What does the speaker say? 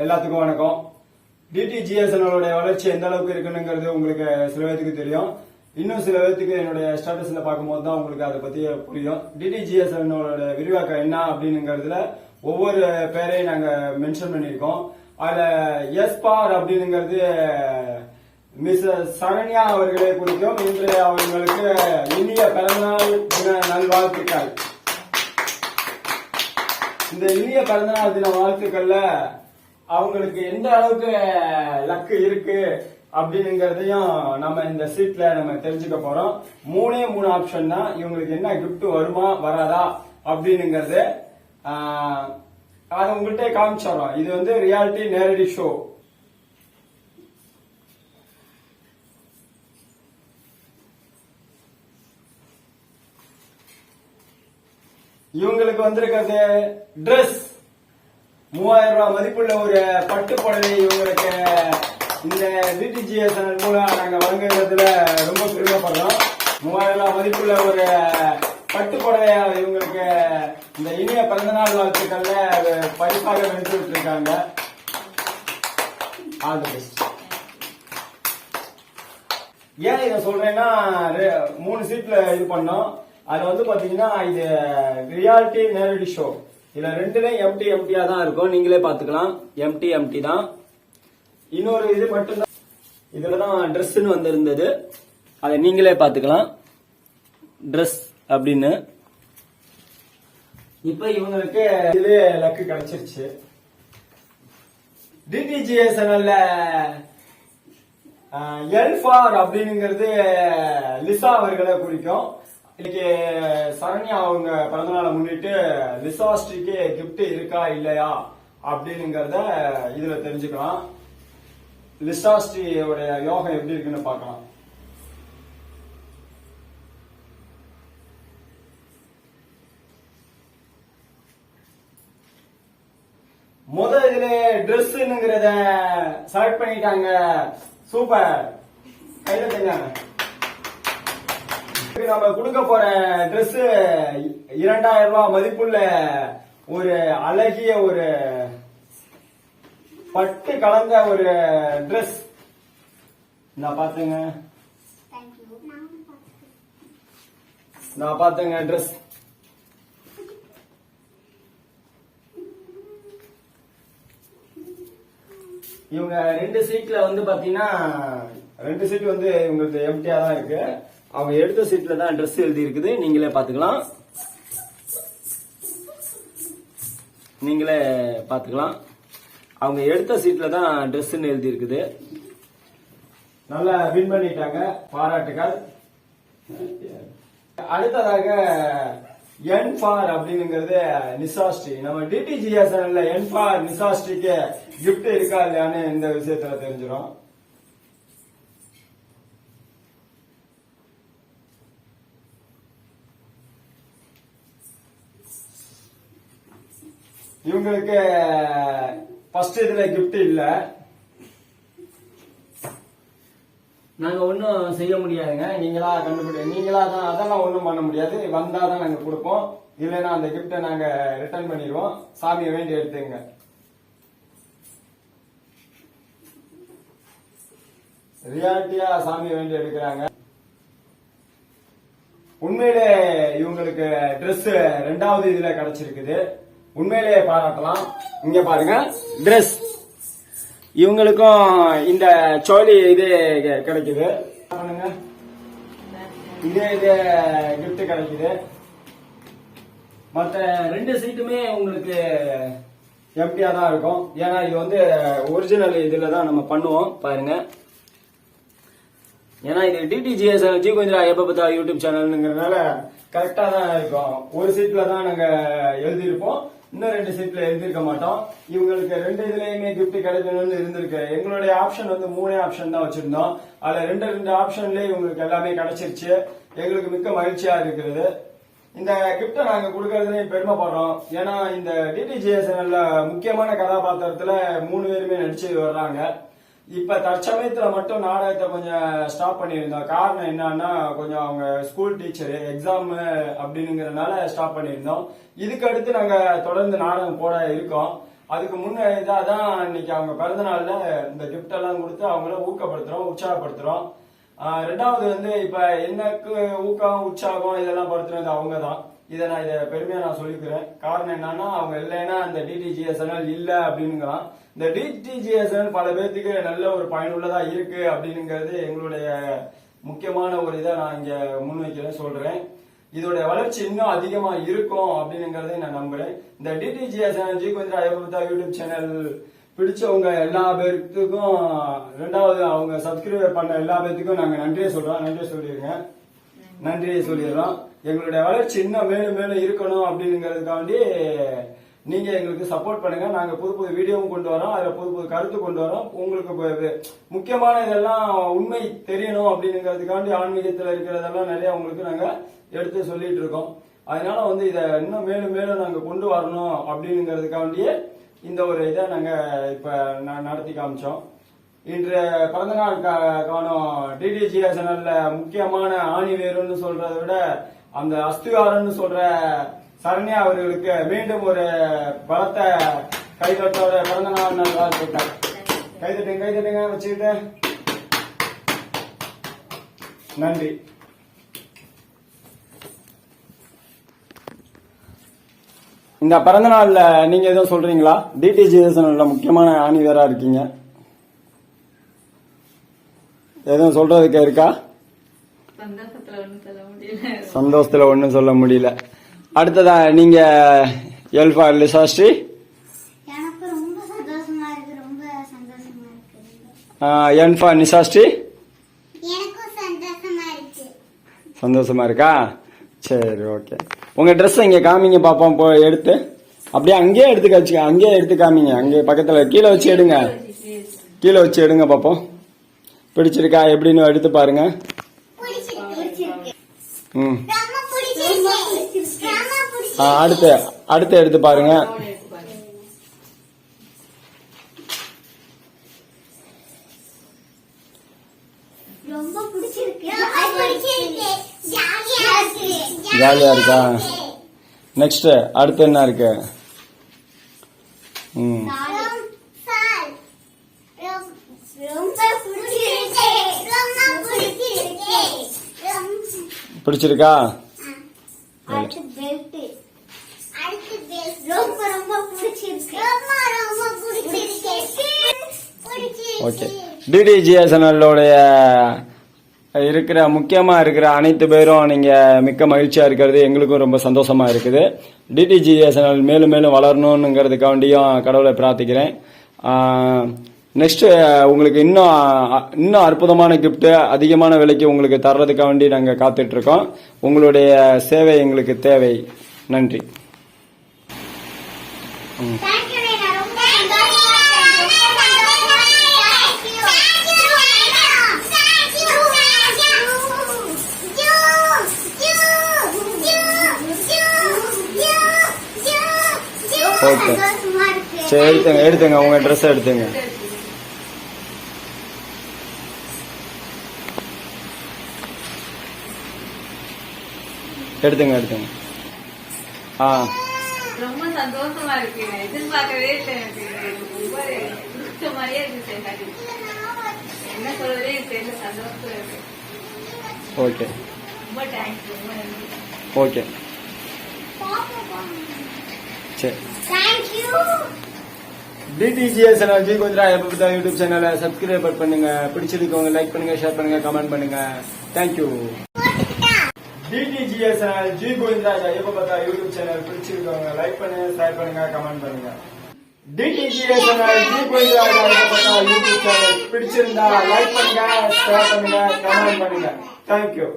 எல்லாத்துக்கும் வணக்கம். டிடிஜிஎஸ்என்எல் வளர்ச்சி எந்த அளவுக்கு இருக்குங்கிறது உங்களுக்கு சில பேருக்கு தெரியும். இன்னும் சில பேருக்கு என்னுடைய ஸ்டேட்டஸ்ல பார்க்கும்போது தான் உங்களுக்கு அதை பத்தி புரியும். டிடிஜிஎஸ்என்எல் விரிவாக்கம் என்ன அப்படிங்கிறதுல ஒவ்வொரு பேரையும் நாங்க மென்ஷன் பண்ணியிருக்கோம். அதுல எஸ்பார் அப்படிங்கிறது மிஸ் சரண்யா அவர்களை குறிக்கும். இன்று அவர்களுக்கு இனிய பிறந்தநாள் தின நல்வாழ்த்துக்கள். இந்த இனிய பிறந்தநாள் தின வாழ்த்துக்கள்ல அவங்களுக்கு எந்த அளவுக்கு லக்கு இருக்கு அப்படிங்கறதையும் நம்ம இந்த சீட்ல நம்ம தெரிஞ்சுக்க போறோம். மூணே ஆப்ஷன் தான். இவங்களுக்கு என்ன கிஃப்ட் வருமா வராதா அப்படிங்கிறது அது உங்கள்கிட்ட காமிச்சிடறோம். இது வந்து ரியாலிட்டி நேரடி ஷோ. இவங்களுக்கு வந்திருக்கிறது ட்ரெஸ் 3000 ரூபாய் மதிப்புள்ள ஒரு பட்டு புடவை இவங்களுக்கு இந்த டிடிஜிஎஸ்என்எல் மூலம் நாங்க வழங்குறதுல ரொம்ப பெருமைப்படுறோம். 3000 ரூபாய் மதிப்புள்ள ஒரு பட்டு புடவைய இவங்களுக்கு இந்த இனிய பிறந்தநாள் வாழ்த்துக்கள்ல பரிசாக வென்று விட்டுருக்காங்க. All the best. ஏன் இதை சொல்றேன்னா 3 சீட்ல இது பண்ணோம். அது வந்து பாத்தீங்கன்னா இது ரியாலிட்டி நேரடி ஷோ. இதுல ரெண்டுலயும் எம்டியா தான் இருக்கும். நீங்களே பாத்துக்கலாம். எம்டி தான். இன்னொரு இது மட்டும்தான் இதுலதான் ட்ரெஸ்ன்னு வந்திருந்தது. அதை நீங்களே பாத்துக்கலாம். ட்ரெஸ் அப்படின்னு இப்ப இவங்களுக்கு இதுவே லக்கு கிடைச்சிருச்சு. டிடிஜிஎஸ்என்எல்ல எல்ஃபார் அப்படிங்கிறது லிசா அவர்களை குறிக்கும். இன்னைக்கு சரண்யா அவங்க பிறந்தநாளை முன்னிட்டு லிசாஸ்ட்ரிக்கு கிஃப்ட் இருக்கா இல்லையா அப்படிங்கறத இதுல தெரிஞ்சுக்கலாம். லிசாஸ்ட்ரியோட யோகம் எப்படி இருக்குன்னு பார்க்கலாம். இதுல ட்ரெஸ்ங்கிறத செலக்ட் பண்ணிட்டாங்க. சூப்பர். கையில தெரியாங்க. நம்ம கொடுக்க போற ட்ரெஸ் 2000 ரூபாய் மதிப்புள்ள ஒரு அழகிய ஒரு பட்டு கலந்த ஒரு ட்ரெஸ். நான் பாத்துங்க ட்ரெஸ். இவங்க 2 சீட்ல வந்து பாத்தீங்கன்னா 2 சீட் வந்து இவங்களுக்கு எம்டியா தான் இருக்கு. அவங்க எடுத்த சீட்ல தான் ட்ரெஸ் எழுதி இருக்குது. நீங்களே பாத்துக்கலாம். அவங்க எடுத்த சீட்ல தான் ட்ரெஸ்ன்னு எழுதி இருக்குது. நல்லா வின் பண்ணிட்டாங்க. பாராட்டுகள். அடுத்ததாக என்ஃபார் அப்படிங்கிறது நிசாஸ்ட்ரி. நம்ம டிடிஜிஎஸ்என்எல்ல என்ஃபார் நிசாஸ்ட்ரிக்கு கிஃப்ட் இருக்கா இல்லையான்னு இந்த விஷயத்துல தெரிஞ்சிடும். இவங்களுக்கு ஃபர்ஸ்ட் இதுல கிஃப்ட் இல்ல. நாங்க ஒன்னும் செய்ய முடியாதுங்க. நீங்களா நீங்களா தான் அதெல்லாம் ஒண்ணும் பண்ண முடியாது. வந்தாதான் நாங்க கொடுப்போம். இல்லைன்னா அந்த கிஃப்ட நாங்க ரிட்டர்ன் பண்ணிடுவோம். சாமியை வேண்டி எடுத்துங்க. ரியாலிட்டியா சாமியை வேண்டி எடுக்கிறாங்க. உண்மையிலே இவங்களுக்கு ட்ரெஸ் 2வது இதுல கிடைச்சிருக்குது. உண்மையிலேயே பாராட்டலாம். இங்க பாருங்க ட்ரெஸ். இவங்களுக்கும் இந்த சோலி இது கிடைக்குது. இதே கிஃப்ட் கிடைக்குது. மற்ற 2 சீட்டுமே உங்களுக்கு எம்டியா தான் இருக்கும். ஏன்னா இது வந்து ஒரிஜினல் இதுல தான் நம்ம பண்ணுவோம். பாருங்க. ஏன்னா இது டிடிஜிஎஸ்என்எல் ஜி கொஞ்சரா எப்ப பார்த்தா யூடியூப் சேனல்ங்கிறதுனால கரெக்டா தான் இருக்கும். ஒரு சீட்ல தான் நாங்க எழுதியிருப்போம். இன்னும் 2 சீட்ல எழுதிருக்க மாட்டோம். இவங்களுக்கு 2 இதுலயுமே கிஃப்ட் கிடைக்கணும்னு இருந்திருக்கு. எங்களுடைய ஆப்ஷன் வந்து 3 ஆப்ஷன் தான் வச்சிருந்தோம். அதுல 2 ஆப்ஷன்லயே இவங்களுக்கு எல்லாமே கிடைச்சிருச்சு. எங்களுக்கு மிக்க மகிழ்ச்சியா இருக்கிறது. இந்த கிஃப்ட நாங்க கொடுக்கறதுலயும் பெருமைப்படுறோம். ஏன்னா இந்த டிடிஜிஎஸ்என்எல்ல முக்கியமான கதாபாத்திரத்துல 3 பேருமே நடிச்சு வர்றாங்க. இப்ப தற்சமயத்துல மட்டும் நாடகத்தை கொஞ்சம் ஸ்டாப் பண்ணியிருந்தோம். காரணம் என்னன்னா கொஞ்சம் அவங்க ஸ்கூல் டீச்சர் எக்ஸாம் அப்படிங்கறதுனால ஸ்டாப் பண்ணியிருந்தோம். இதுக்கு அடுத்து நாங்க தொடர்ந்து நாடகம் போட இருக்கோம். அதுக்கு முன்ன இதாதான் இன்னைக்கு அவங்க பிறந்த நாள்ல இந்த கிஃப்ட் எல்லாம் கொடுத்து அவங்கள ஊக்கப்படுத்துறோம், உற்சாகப்படுத்துறோம். ரெண்டாவது வந்து இப்ப எனக்கு ஊக்கம் உற்சாகம் இதெல்லாம் படுத்துறது அவங்க தான். இதை பெருமையா நான் சொல்லிக்கிறேன். காரணம் என்னன்னா அவங்க இல்லைன்னா அந்த டிடிஜிஎஸ்என்எல் இல்ல அப்படின்னுங்களாம். இந்த டிடிஜிஎஸ்என்எல் பல பேர்த்துக்கு நல்ல ஒரு பயனுள்ளதா இருக்கு அப்படின்னுங்கிறது எங்களுடைய முக்கியமான ஒரு இதை நான் இங்க முன்வைக்கிறேன், சொல்றேன். இதோட வளர்ச்சி இன்னும் அதிகமா இருக்கும் அப்படின்னுங்கிறதை நான் நம்புறேன். இந்த டிடிஜிஎஸ்என்எல் ஜி கோவிந்தரா ஐயப்ப யூடியூப் சேனல் பிடிச்சவங்க எல்லா பேர்த்துக்கும், ரெண்டாவது அவங்க சப்ஸ்கிரைப் பண்ண எல்லா பேர்த்துக்கும் நாங்க நன்றியை சொல்றோம். நன்றியை சொல்லிடுறோம். எங்களுடைய வளர்ச்சி இன்னும் மேலும் மேலும் இருக்கணும் அப்படிங்கிறதுக்காண்டி நீங்க எங்களுக்கு சப்போர்ட் பண்ணுங்க. நாங்க புது புது வீடியோவும் கொண்டு வரோம், அதுல புது புது கருத்து கொண்டு வரோம். உங்களுக்கு முக்கியமான இதெல்லாம் உண்மை தெரியணும் அப்படிங்கிறதுக்காண்டி ஆன்மீகத்துல இருக்கிறதெல்லாம் நிறைய உங்களுக்கு நாங்க எடுத்து சொல்லிட்டு இருக்கோம். அதனால வந்து இதை இன்னும் மேலும் மேலும் நாங்க கொண்டு வரணும் அப்படிங்கிறதுக்காண்டியே இந்த ஒரு இதை நாங்க இப்ப நடத்தி காமிச்சோம். இன்று பிறந்தநாள் காணும் டிடிஜிஎஸ்என்எல்ல முக்கியமான ஆணிவேருன்னு சொல்றதை விட அந்த அஸ்திவாரம்னு சொல்ற சரண்யா அவர்களுக்கு மீண்டும் ஒரு பலத்த கைதட்டோட பிறந்தநாள் நாள் வாழ்த்துக்கள். கைதட்டுங்க வச்சுக்கிட்டு நன்றி. இந்த பிறந்த நாள்ல நீங்க எதுவும் சொல்றீங்களா? டிடிஜிஎஸ்என்எல்ல முக்கியமான ஆணிவேரா இருக்கீங்க, எதுவும் சொல்றதுக்கு இருக்கா? சந்தோஷத்துல ஒண்ணும் சொல்ல முடியல. அடுத்ததா நீங்க எல்ஃபா லிசாஸ்ரீ, என்ஃபா நிசாஸ்ரீ, சந்தோஷமா இருக்கா? சரி, ஓகே. உங்க ட்ரெஸ் இங்க காமிங்க பாப்போம். எடுத்து அப்படியே அங்கேயே எடுத்து காமிங்க. அங்கே பக்கத்துல கீழே வச்சு எடுங்க பாப்போம். பிடிச்சிருக்கா எப்படின்னு எடுத்து பாருங்க. அடுத்து எடுத்து பாருங்க. ஜாலியா இருக்கா? நெக்ஸ்ட் அடுத்து என்ன இருக்கு? பிடிச்சிருக்கா? ஓகே. டிடிஜிஎஸ்என்எல்லோடைய இருக்கிற முக்கியமா இருக்கிற அனைத்து பேரும் நீங்க மிக்க மகிழ்ச்சியா இருக்கிறது எங்களுக்கும் ரொம்ப சந்தோஷமா இருக்குது. டிடிஜிஎஸ்என்எல் மேலும் மேலும் வளரணும்ங்கிறதுக்காண்டியும் கடவுளை பிரார்த்திக்கிறேன். நெக்ஸ்ட் உங்களுக்கு இன்னும் அற்புதமான கிஃப்ட் அதிகமான விலைக்கு உங்களுக்கு தர்றதுக்காக வேண்டி நாங்க காத்துட்டு இருக்கோம். உங்களுடைய சேவை எங்களுக்கு தேவை. நன்றி. ஓகே, சரி, எடுத்துங்க உங்க ட்ரெஸ் எடுத்துங்க. ரொம்ப சந்தோஷமா இருக்கு. எதிர்பார்க்கவே இல்லை. எனக்கு மாதிரியே இருக்கு. என்ன சொல்றதே தெரியல. சந்தோஷமா இருக்கு. ஓகே, ரொம்ப தேங்க்ஸ். ரொம்ப நன்றி. ஓகே, சரி. டிடிஜிஎஸ்என்எல் ஜி கோவிந்தரா ஐயப்ப யூடியூப் சேனலை சப்ஸ்கிரைப் பண்ணுங்க. பிடிச்சிருக்கவங்க லைக் பண்ணுங்க, ஷேர் பண்ணுங்க, கமெண்ட் பண்ணுங்க. தேங்க்யூ. டிடிஜிஎஸ்என்எல் ஜி கோவிந்தரா ஐயப்ப யூடியூப் சேனல் பிடிச்சிருக்கவங்க லைக் பண்ணுங்க, ஷேர் பண்ணுங்க, கமெண்ட் பண்ணுங்க. டிடிஜிஎஸ்என்எல் ஜி கோவிந்தரா ஐயப்ப யூடியூப் சேனல் பிடிச்சிருந்தா லைக் பண்ணுங்க, ஷேர் பண்ணுங்க, கமெண்ட் பண்ணுங்க. தேங்க்யூ.